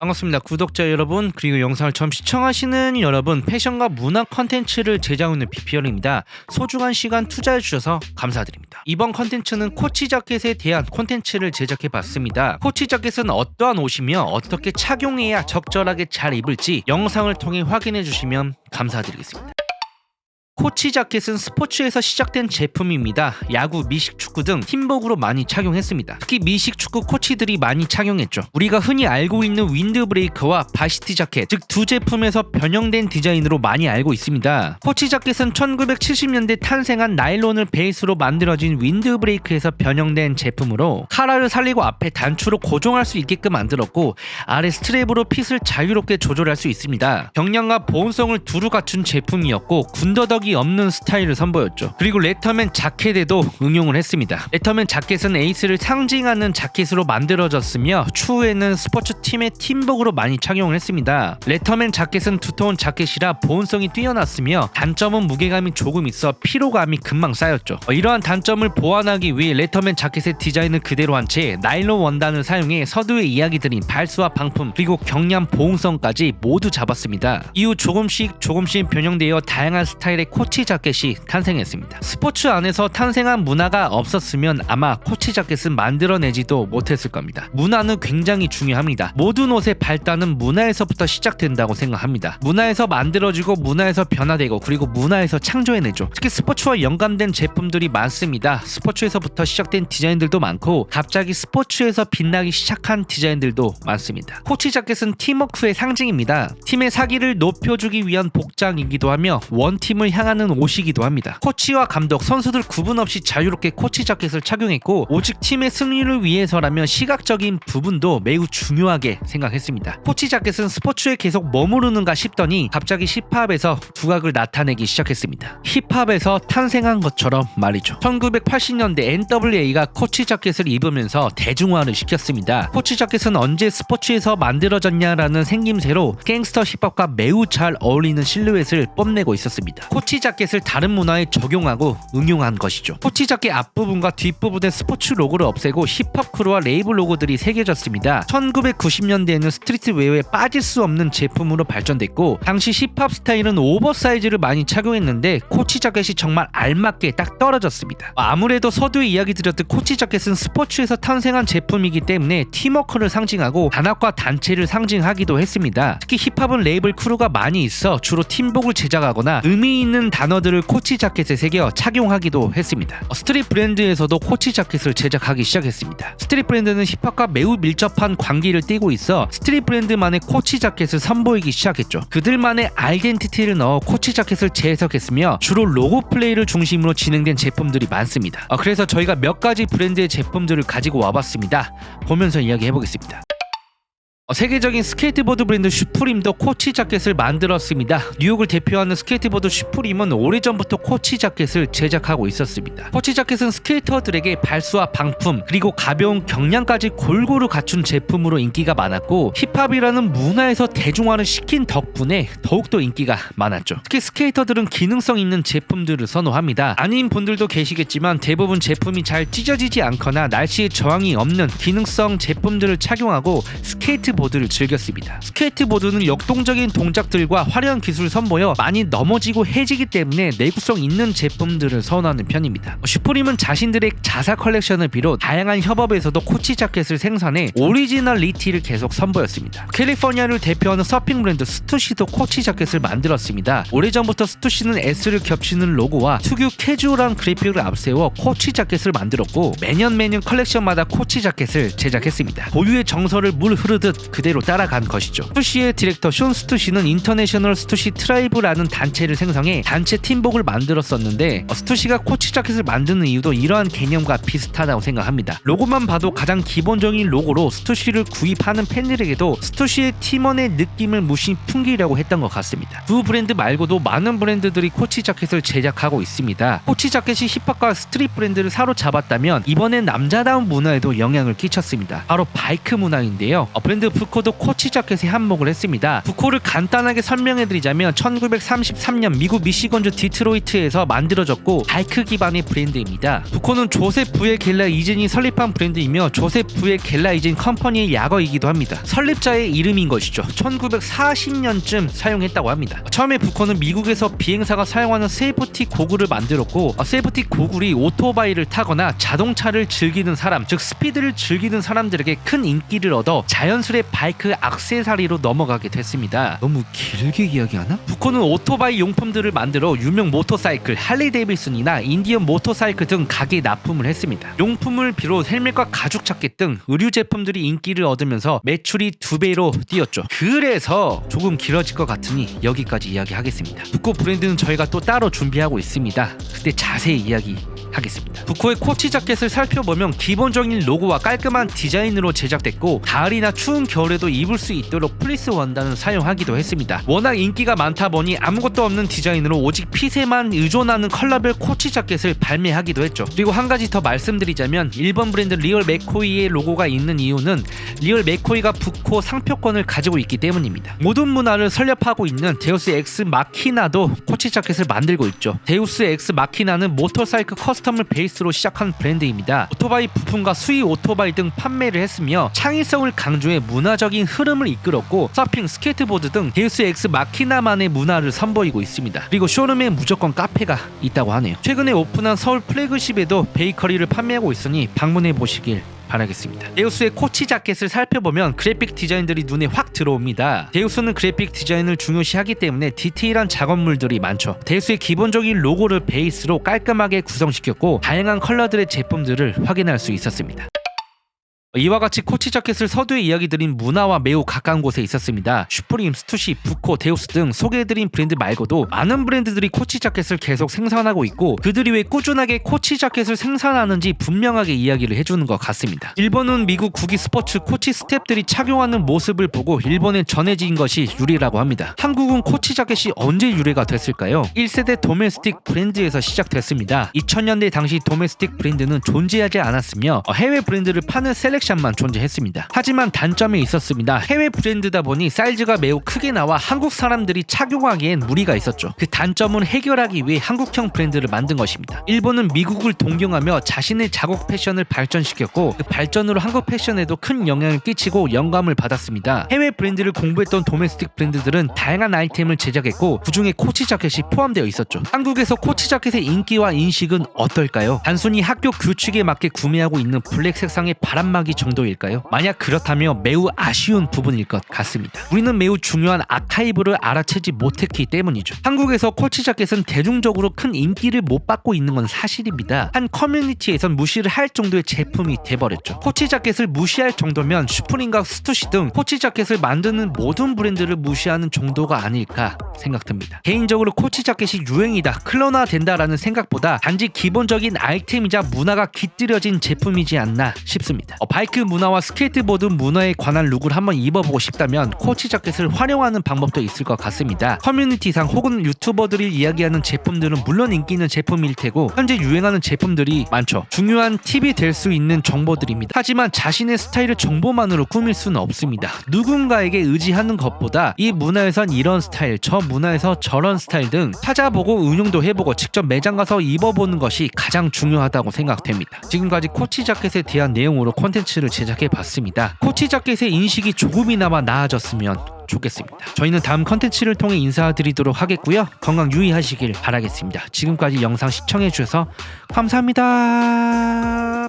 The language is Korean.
반갑습니다. 구독자 여러분, 그리고 영상을 처음 시청하시는 여러분, 패션과 문화 컨텐츠를 제작하는 BPL입니다. 소중한 시간 투자해 주셔서 감사드립니다. 이번 컨텐츠는 코치 자켓에 대한 컨텐츠를 제작해 봤습니다. 코치 자켓은 어떠한 옷이며 어떻게 착용해야 적절하게 잘 입을지 영상을 통해 확인해 주시면 감사드리겠습니다. 코치 자켓은 스포츠에서 시작된 제품입니다. 야구, 미식 축구 등 팀복으로 많이 착용했습니다. 특히 미식 축구 코치들이 많이 착용했죠. 우리가 흔히 알고 있는 윈드브레이커와 바시티 자켓, 즉 두 제품에서 변형된 디자인으로 많이 알고 있습니다. 코치 자켓은 1970년대 탄생한 나일론을 베이스로 만들어진 윈드브레이크에서 변형된 제품으로 카라를 살리고 앞에 단추로 고정할 수 있게끔 만들었고 아래 스트랩으로 핏을 자유롭게 조절할 수 있습니다. 경량과 보온성을 두루 갖춘 제품이었고 군더더기 없는 스타일을 선보였죠. 그리고 레터맨 자켓에도 응용을 했습니다. 레터맨 자켓은 에이스를 상징하는 자켓으로 만들어졌으며 추후에는 스포츠팀의 팀복으로 많이 착용을 했습니다. 레터맨 자켓은 두터운 자켓이라 보온성이 뛰어났으며 단점은 무게감이 조금 있어 피로감이 금방 쌓였죠. 이러한 단점을 보완하기 위해 레터맨 자켓의 디자인을 그대로 한 채 나일론 원단을 사용해 서두에 이야기드린 발수와 방품 그리고 경량 보온성까지 모두 잡았습니다. 이후 조금씩 변형되어 다양한 스타일의 코치 자켓이 탄생했습니다. 스포츠 안에서 탄생한 문화가 없었으면 아마 코치 자켓은 만들어내지도 못했을 겁니다. 문화는 굉장히 중요합니다. 모든 옷의 발단은 문화에서부터 시작된다고 생각합니다. 문화에서 만들어지고 문화에서 변화되고 그리고 문화에서 창조해내죠. 특히 스포츠와 연관된 제품들이 많습니다. 스포츠에서부터 시작된 디자인들도 많고 갑자기 스포츠에서 빛나기 시작한 디자인들도 많습니다. 코치 자켓은 팀워크의 상징입니다. 팀의 사기를 높여주기 위한 복장이기도 하며 원팀을 향하는 옷이기도 합니다. 코치와 감독, 선수들 구분 없이 자유롭게 코치 자켓을 착용했고 오직 팀의 승리를 위해서라면 시각적인 부분도 매우 중요하게 생각했습니다. 코치 자켓은 스포츠에 계속 머무르는가 싶더니 갑자기 힙합에서 두각을 나타내기 시작했습니다. 힙합에서 탄생한 것처럼 말이죠. 1980년대 NWA가 코치 자켓을 입으면서 대중화를 시켰습니다. 코치 자켓은 언제 스포츠에서 만들어졌냐라는 생김새로 갱스터 힙합과 매우 잘 어울리는 실루엣을 뽐내고 있었습니다. 코치 자켓을 다른 문화에 적용하고 응용한 것이죠. 코치 자켓 앞부분과 뒷부분의 스포츠 로고를 없애고 힙합 크루와 레이블 로고들이 새겨졌습니다. 1990년대에는 스트리트웨어에 빠질 수 없는 제품으로 발전됐고 당시 힙합 스타일은 오버사이즈를 많이 착용했는데 코치 자켓이 정말 알맞게 딱 떨어졌습니다. 아무래도 서두에 이야기 드렸듯 코치 자켓은 스포츠에서 탄생한 제품이기 때문에 팀워크를 상징하고 단합과 단체를 상징하기도 했습니다. 특히 힙합은 레이블 크루가 많이 있어 주로 팀복을 제작하거나 의미 있는 단어들을 코치 자켓에 새겨 착용하기도 했습니다. 스트릿 브랜드에서도 코치 자켓을 제작하기 시작했습니다. 스트릿 브랜드는 힙합과 매우 밀접한 관계를 띠고 있어 스트릿 브랜드만의 코치 자켓을 선보이기 시작했죠. 그들만의 아이덴티티를 넣어 코치 자켓을 재해석했으며 주로 로고 플레이를 중심으로 진행된 제품들이 많습니다. 그래서 저희가 몇 가지 브랜드의 제품들을 가지고 와봤습니다. 보면서 이야기해보겠습니다. 세계적인 스케이트보드 브랜드 슈프림도 코치 자켓을 만들었습니다. 뉴욕을 대표하는 스케이트보드 슈프림은 오래전부터 코치 자켓을 제작하고 있었습니다. 코치 자켓은 스케이터들에게 발수와 방품 그리고 가벼운 경량까지 골고루 갖춘 제품으로 인기가 많았고 힙합이라는 문화에서 대중화를 시킨 덕분에 더욱더 인기가 많았죠. 특히 스케이터들은 기능성 있는 제품들을 선호합니다. 아닌 분들도 계시겠지만 대부분 제품이 잘 찢어지지 않거나 날씨에 저항이 없는 기능성 제품들을 착용하고 스케이트보드를 즐겼습니다. 스케이트보드는 역동적인 동작들과 화려한 기술을 선보여 많이 넘어지고 해지기 때문에 내구성 있는 제품들을 선호하는 편입니다. 슈프림은 자신들의 자사 컬렉션을 비롯 다양한 협업에서도 코치 자켓을 생산해 오리지널리티를 계속 선보였습니다. 캘리포니아를 대표하는 서핑 브랜드 스투시도 코치 자켓을 만들었습니다. 오래전부터 스투시는 S를 겹치는 로고와 특유 캐주얼한 그래픽을 앞세워 코치 자켓을 만들었고 매년 컬렉션마다 코치 자켓을 제작했습니다. 고유의 정서를 물 흐르듯 그대로 따라간 것이죠. 스투시의 디렉터 숀 스투시는 인터내셔널 스투시 트라이브라는 단체를 생성해 단체 팀복을 만들었었는데 스투시가 코치 자켓을 만드는 이유도 이러한 개념과 비슷하다고 생각합니다. 로고만 봐도 가장 기본적인 로고로 스투시를 구입하는 팬들에게도 스투시의 팀원의 느낌을 무심히 풍기려고 했던 것 같습니다. 두 브랜드 말고도 많은 브랜드들이 코치 자켓을 제작하고 있습니다. 코치 자켓이 힙합과 스트릿 브랜드를 사로잡았다면 이번엔 남자다운 문화에도 영향을 끼쳤습니다. 바로 바이크 문화인데요. 브랜드 부코도 코치 자켓에 한몫을 했습니다. 부코를 간단하게 설명해드리자면 1933년 미국 미시건주 디트로이트에서 만들어졌고 바이크 기반의 브랜드입니다. 부코는 조셉 부엘 겔라 이젠이 설립한 브랜드이며 조셉 부엘 겔라 이젠 컴퍼니의 약어이기도 합니다. 설립자의 이름인 것이죠. 1940년쯤 사용했다고 합니다. 처음에 부코는 미국에서 비행사가 사용하는 세이프티 고글을 만들었고 세이프티 고글이 오토바이를 타거나 자동차를 즐기는 사람, 즉 스피드를 즐기는 사람들에게 큰 인기를 얻어 자연스레 바이크 액세서리로 넘어가게 됐습니다. 너무 길게 이야기하나? 부코는 오토바이 용품들을 만들어 유명 모터사이클, 할리 데이비슨이나 인디언 모터사이클 등 가게에 납품을 했습니다. 용품을 비롯 헬멧과 가죽 자켓 등 의류 제품들이 인기를 얻으면서 매출이 2배로 뛰었죠. 그래서 조금 길어질 것 같으니 여기까지 이야기하겠습니다. 부코 브랜드는 저희가 또 따로 준비하고 있습니다. 그때 자세히 이야기하겠습니다. 부코의 코치 자켓을 살펴보면 기본적인 로고와 깔끔한 디자인으로 제작됐고 가을이나 추운 겨울에도 입을 수 있도록 플리스 원단을 사용하기도 했습니다. 워낙 인기가 많다 보니 아무것도 없는 디자인으로 오직 핏에만 의존하는 컬러별 코치 자켓을 발매하기도 했죠. 그리고 한 가지 더 말씀드리자면 일본 브랜드 리얼 맥코이의 로고가 있는 이유는 리얼 맥코이가 부코 상표권을 가지고 있기 때문입니다. 모든 문화를 설립하고 있는 데우스 엑스 마키나도 코치 자켓을 만들고 있죠. 데우스 엑스 마키나는 모터사이클 커스텀을 베이스로 시작한 브랜드입니다. 오토바이 부품과 수입 오토바이 등 판매를 했으며 창의성을 강조해 문화적인 흐름을 이끌었고 서핑, 스케이트보드 등 데우스 엑스 마키나만의 문화를 선보이고 있습니다. 그리고 쇼룸에 무조건 카페가 있다고 하네요. 최근에 오픈한 서울 플래그십에도 베이커리를 판매하고 있으니 방문해 보시길 바라겠습니다. 데우스의 코치 자켓을 살펴보면 그래픽 디자인들이 눈에 확 들어옵니다. 데우스는 그래픽 디자인을 중요시하기 때문에 디테일한 작업물들이 많죠. 데우스의 기본적인 로고를 베이스로 깔끔하게 구성시켰고 다양한 컬러들의 제품들을 확인할 수 있었습니다. 이와 같이 코치 자켓을 서두에 이야기드린 문화와 매우 가까운 곳에 있었습니다. 슈프림, 스투시, 부코, 데우스 등 소개해드린 브랜드 말고도 많은 브랜드들이 코치 자켓을 계속 생산하고 있고 그들이 왜 꾸준하게 코치 자켓을 생산하는지 분명하게 이야기를 해주는 것 같습니다. 일본은 미국 국기 스포츠 코치 스텝들이 착용하는 모습을 보고 일본에 전해진 것이 유래라고 합니다. 한국은 코치 자켓이 언제 유래가 됐을까요? 1세대 도메스틱 브랜드에서 시작됐습니다. 2000년대 당시 도메스틱 브랜드는 존재하지 않았으며 해외 브랜드를 파는 셀렉션만 존재했습니다. 하지만 단점이 있었습니다. 해외 브랜드다 보니 사이즈가 매우 크게 나와 한국 사람들이 착용하기엔 무리가 있었죠. 그 단점을 해결하기 위해 한국형 브랜드를 만든 것입니다. 일본은 미국을 동경하며 자신의 자국 패션을 발전시켰고 그 발전으로 한국 패션에도 큰 영향을 끼치고 영감을 받았습니다. 해외 브랜드를 공부했던 도메스틱 브랜드들은 다양한 아이템을 제작했고 그중에 코치 자켓이 포함되어 있었죠. 한국에서 코치 자켓의 인기와 인식은 어떨까요? 단순히 학교 규칙에 맞게 구매하고 있는 블랙 색상의 바람막이 정도일까요? 만약 그렇다면 매우 아쉬운 부분일 것 같습니다. 우리는 매우 중요한 아카이브를 알아채지 못했기 때문이죠. 한국에서 코치 자켓은 대중적으로 큰 인기를 못 받고 있는 건 사실입니다. 한 커뮤니티에선 무시를 할 정도의 제품이 돼버렸죠. 코치 자켓을 무시할 정도면 슈프림과 스투시 등 코치 자켓을 만드는 모든 브랜드를 무시하는 정도가 아닐까 생각됩니다. 개인적으로 코치 자켓이 유행이다, 클론화된다라는 생각보다 단지 기본적인 아이템이자 문화가 깃들여진 제품이지 않나 싶습니다. 바이크 문화와 스케이트보드 문화에 관한 룩을 한번 입어보고 싶다면 코치 자켓을 활용하는 방법도 있을 것 같습니다. 커뮤니티상 혹은 유튜버들이 이야기하는 제품들은 물론 인기 있는 제품일 테고 현재 유행하는 제품들이 많죠. 중요한 팁이 될 수 있는 정보들입니다. 하지만 자신의 스타일을 정보만으로 꾸밀 수는 없습니다. 누군가에게 의지하는 것보다 이 문화에선 이런 스타일, 저 문화에서 저런 스타일 등 찾아보고 응용도 해보고 직접 매장 가서 입어보는 것이 가장 중요하다고 생각됩니다. 지금까지 코치 자켓에 대한 내용으로 콘텐츠를 제작해봤습니다. 코치 자켓의 인식이 조금이나마 나아졌으면 좋겠습니다. 저희는 다음 컨텐츠를 통해 인사드리도록 하겠고요. 건강 유의하시길 바라겠습니다. 지금까지 영상 시청해주셔서 감사합니다.